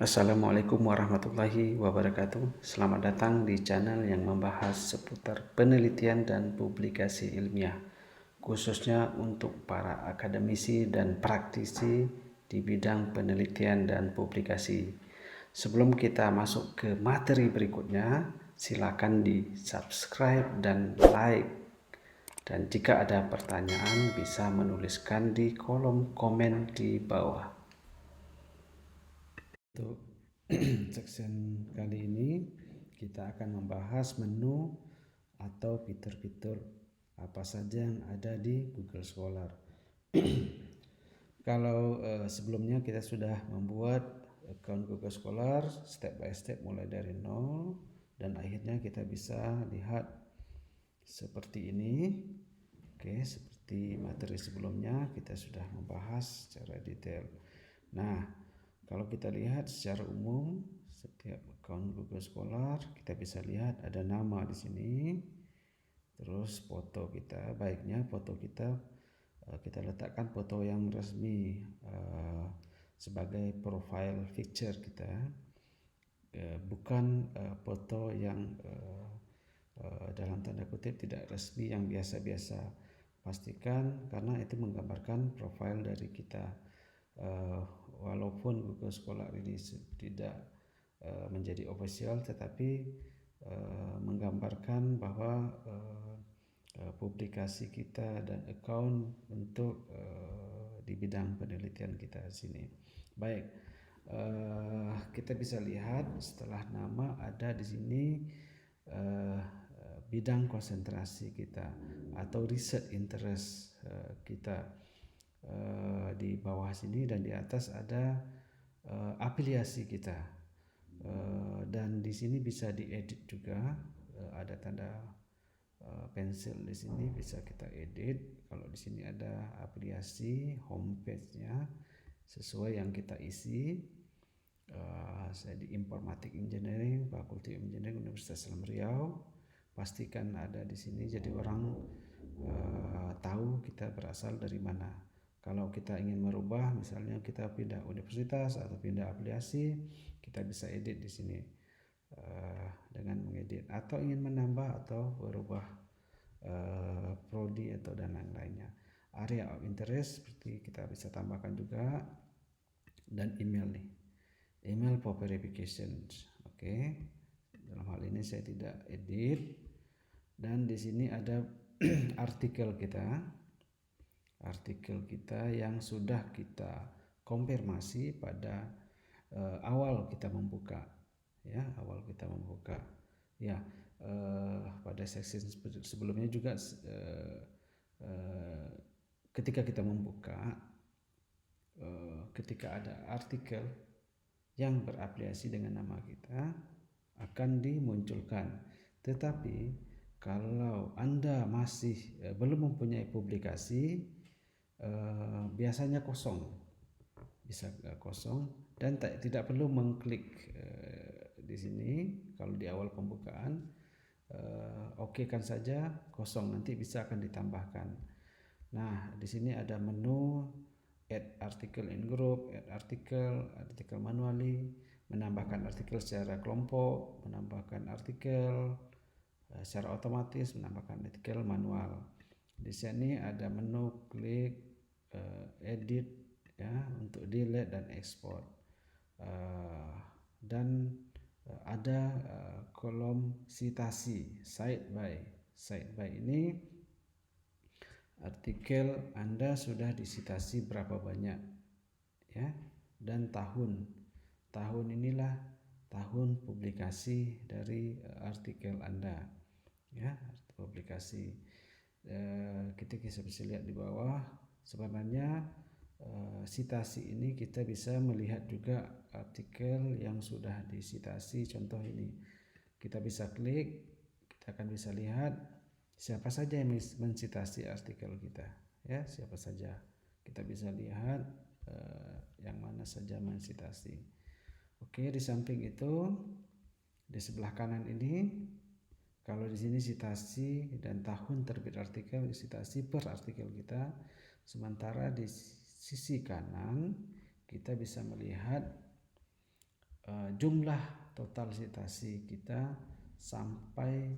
Assalamualaikum warahmatullahi wabarakatuh. Selamat datang di channel yang membahas seputar penelitian dan publikasi ilmiah, khususnya untuk para akademisi dan praktisi di bidang penelitian dan publikasi. Sebelum kita masuk ke materi berikutnya, silakan di subscribe dan like. Dan jika ada pertanyaan, bisa menuliskan di kolom komen di bawah. Untuk section kali ini kita akan membahas menu atau fitur-fitur apa saja yang ada di Google Scholar. Kalau sebelumnya kita sudah membuat account Google Scholar step by step mulai dari nol, dan akhirnya kita bisa lihat seperti ini. Oke, seperti materi sebelumnya kita sudah membahas secara detail. Nah, kalau kita lihat secara umum setiap account Google Scholar, kita bisa lihat ada nama di sini. Terus foto kita, baiknya foto kita letakkan foto yang resmi sebagai profile picture kita, bukan foto yang dalam tanda kutip tidak resmi yang biasa-biasa. Pastikan karena itu menggambarkan profil dari kita. Walaupun Google Scholar ini tidak menjadi official, tetapi menggambarkan bahwa publikasi kita dan account untuk di bidang penelitian kita di sini. Baik, kita bisa lihat setelah nama ada di sini bidang konsentrasi kita atau research interest kita di bawah sini, dan di atas ada afiliasi kita, dan di sini bisa diedit juga, ada tanda pensil di sini bisa kita edit. Kalau di sini ada afiliasi homepage-nya sesuai yang kita isi. Saya di Informatik Engineering, Fakulti Engineering Universitas Islam Riau. Pastikan ada di sini jadi orang tahu kita berasal dari mana. Kalau kita ingin merubah, misalnya kita pindah universitas atau pindah afiliasi, kita bisa edit di sini dengan mengedit, atau ingin menambah atau berubah prodi atau dan lain-lainnya. Area of interest seperti kita bisa tambahkan juga, dan email nih, email for verification. Oke. Dalam hal ini saya tidak edit. Dan di sini ada artikel kita yang sudah kita konfirmasi pada awal kita membuka, ya, pada seksi sebelumnya juga ketika kita membuka, ketika ada artikel yang berafiliasi dengan nama kita akan dimunculkan. Tetapi kalau Anda masih belum mempunyai publikasi, biasanya kosong, bisa kosong, dan tidak perlu mengklik di sini. Kalau di awal pembukaan, oke kan saja kosong, nanti bisa akan ditambahkan. Nah, di sini ada menu add article in group, add artikel manually, menambahkan artikel secara kelompok, menambahkan artikel secara otomatis, menambahkan artikel manual. Di sini ada menu klik edit, ya, untuk delete dan export, dan ada kolom citasi cite by ini artikel Anda sudah disitasi berapa banyak, ya, dan tahun inilah tahun publikasi dari artikel Anda, ya, publikasi. Kita bisa lihat di bawah sebenarnya sitasi ini kita bisa melihat juga artikel yang sudah disitasi. Contoh ini kita bisa klik, kita akan bisa lihat siapa saja yang mensitasi artikel kita, ya, siapa saja. Kita bisa lihat yang mana saja mensitasi. Oke, di samping itu di sebelah kanan ini, kalau di sini citasi dan tahun terbit artikel, citasi per artikel kita. Sementara di sisi kanan kita bisa melihat jumlah total citasi kita sampai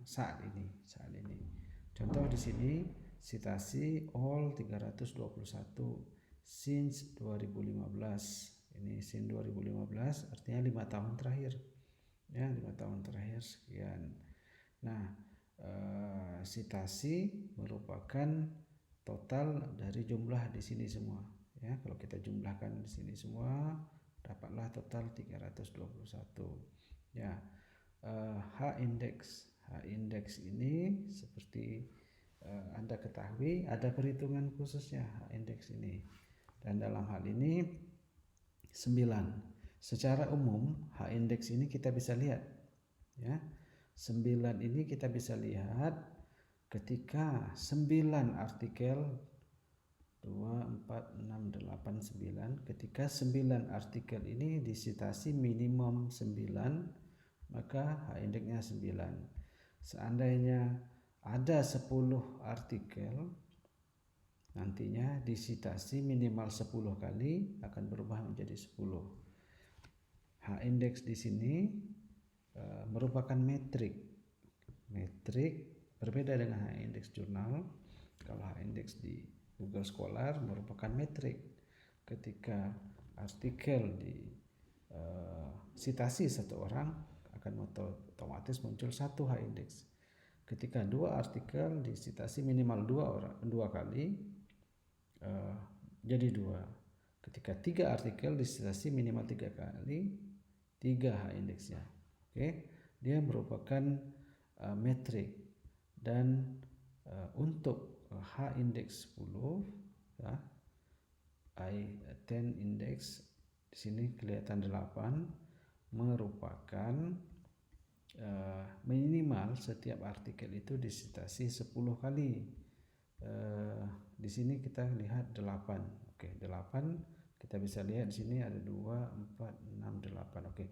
saat ini. Contoh di sini citasi all 321 since 2015. Ini since 2015 artinya 5 tahun terakhir. Ya, 5 tahun terakhir sekian. Nah, citasi merupakan total dari jumlah di sini semua. Ya, kalau kita jumlahkan di sini semua dapatlah total 321. Ya, H indeks ini seperti Anda ketahui ada perhitungan khususnya H indeks ini. Dan dalam hal ini 9. Secara umum H indeks ini kita bisa lihat, ya. 9 ini kita bisa lihat ketika 9 artikel 2, 4, 6, 8, 9, ketika 9 artikel ini disitasi minimum 9, maka H indeksnya 9. Seandainya ada 10 artikel, nantinya disitasi minimal 10 kali akan berubah menjadi 10. H indeks di sini merupakan metrik berbeda dengan H indeks jurnal. Kalau H indeks di Google Scholar merupakan metrik ketika artikel di sitasi satu orang akan otomatis muncul satu H indeks. Ketika 2 artikel disitasi minimal 2 kali jadi 2. Ketika 3 artikel disitasi minimal 3 kali 3 H indeksnya. Oke, dia merupakan metrik. Dan untuk H indeks 10 ya, I10 index di sini kelihatan 8 merupakan minimal setiap artikel itu disitasi 10 kali. Di sini kita lihat 8. Oke, 8 kita bisa lihat di sini ada 2, 4, 6, 8. Oke.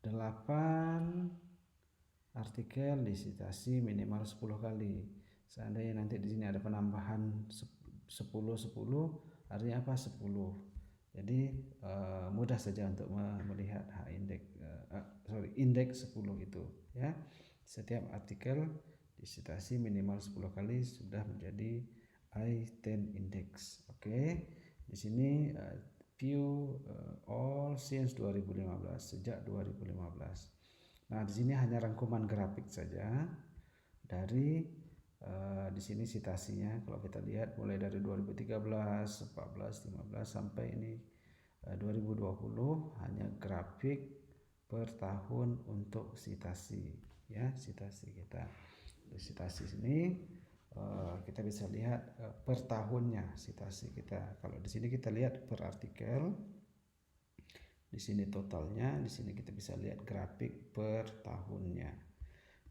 8 artikel disitasi minimal 10 kali. Seandainya nanti di sini ada penambahan 10 artinya apa? 10. Jadi mudah saja untuk melihat indeks 10 itu, ya. Setiap artikel disitasi minimal 10 kali sudah menjadi I10 index. Oke. Di sini view all since 2015, sejak 2015. Nah, di sini hanya rangkuman grafik saja dari di sini citasinya. Kalau kita lihat mulai dari 2013, 14, 15 sampai ini 2020 hanya grafik per tahun untuk citasi, ya, citasi kita. Di citasi sini kita bisa lihat per tahunnya citasi kita. Kalau di sini kita lihat per artikel, di sini totalnya, di sini kita bisa lihat grafik per tahunnya.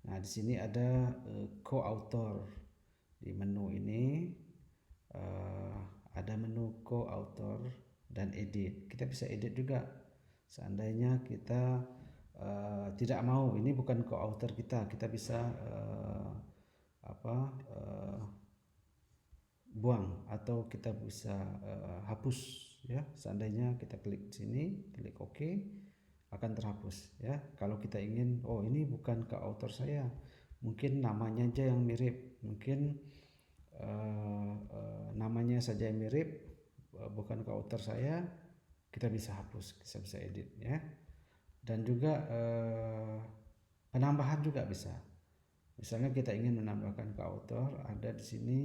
Nah, di sini ada co-author. Di menu ini ada menu co-author dan edit. Kita bisa edit juga. Seandainya kita tidak mau, ini bukan co-author kita bisa buang atau kita bisa hapus, ya. Seandainya kita klik sini, klik OK, akan terhapus, ya. Kalau kita ingin, oh ini bukan ke author saya, mungkin namanya aja yang mirip, mungkin namanya saja yang mirip, bukan ke author saya, kita bisa hapus, kita bisa edit, ya. Dan juga penambahan juga bisa. Misalnya kita ingin menambahkan ke author, ada di sini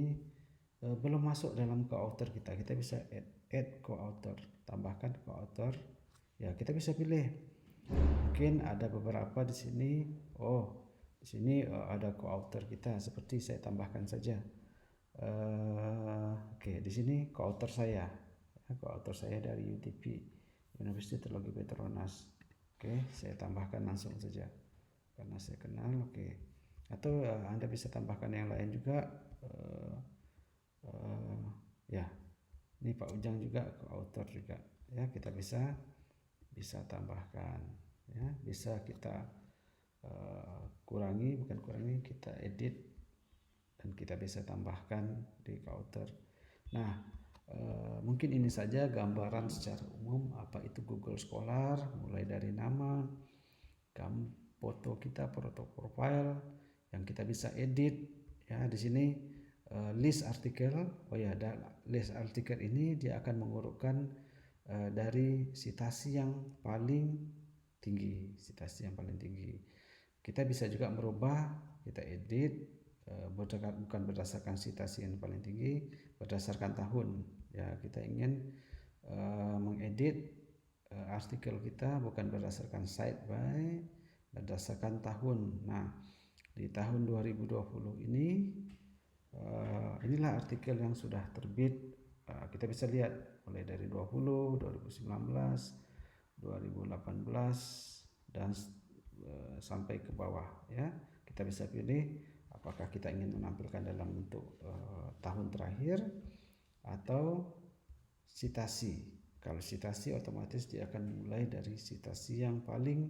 belum masuk dalam co-author kita bisa add co-author, tambahkan co-author, ya. Kita bisa pilih, mungkin ada beberapa di sini, oh di sini ada co-author kita, seperti saya tambahkan saja. Oke, di sini co-author saya dari UTP, University Teknologi Petronas. Oke, saya tambahkan langsung saja karena saya kenal. Oke, atau Anda bisa tambahkan yang lain juga. Ya, ini Pak Ujang juga co-author juga, ya. Kita bisa tambahkan, ya. Bisa kita kita edit dan kita bisa tambahkan di co-author. Nah, Mungkin ini saja gambaran secara umum apa itu Google Scholar, mulai dari nama, foto kita, foto profile yang kita bisa edit ya. Di sini list artikel. Oh ya, list artikel ini dia akan mengurutkan dari citasi yang paling tinggi, Kita bisa juga merubah, kita edit bukan berdasarkan citasi yang paling tinggi, berdasarkan tahun. Ya, kita ingin mengedit artikel kita bukan berdasarkan site by, berdasarkan tahun. Nah, di tahun 2020 ini inilah artikel yang sudah terbit. Kita bisa lihat mulai dari 20, 2019, 2018 dan sampai ke bawah ya. Kita bisa pilih apakah kita ingin menampilkan dalam bentuk tahun terakhir atau citasi. Kalau citasi otomatis dia akan mulai dari citasi yang paling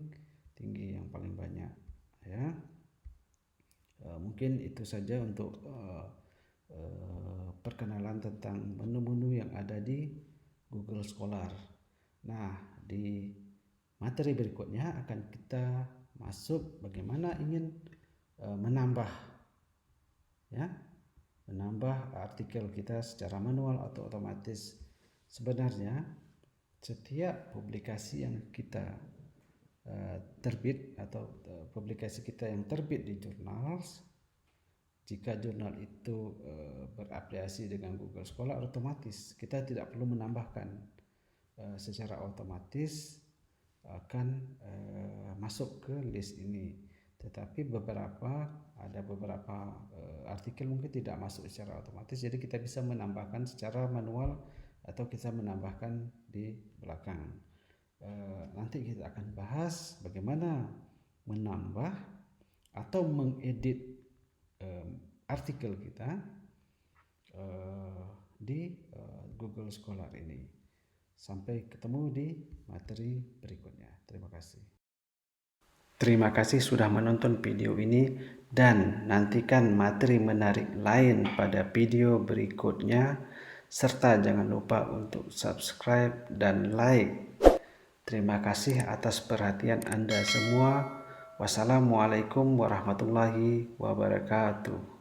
tinggi, yang paling banyak ya. Mungkin itu saja untuk perkenalan tentang menu-menu yang ada di Google Scholar. Nah, di materi berikutnya akan kita masuk bagaimana ingin menambah artikel kita secara manual atau otomatis. Sebenarnya setiap publikasi yang kita terbit atau publikasi kita yang terbit di jurnal, jika jurnal itu berafiliasi dengan Google Scholar, otomatis kita tidak perlu menambahkan, secara otomatis akan masuk ke list ini. Tetapi ada beberapa artikel mungkin tidak masuk secara otomatis, jadi kita bisa menambahkan secara manual atau kita menambahkan di belakang. Nanti kita akan bahas bagaimana menambah atau mengedit artikel kita di Google Scholar ini. Sampai ketemu di materi berikutnya. Terima kasih. Terima kasih sudah menonton video ini dan nantikan materi menarik lain pada video berikutnya, serta jangan lupa untuk subscribe dan like. Terima kasih atas perhatian Anda semua. Wassalamualaikum warahmatullahi wabarakatuh.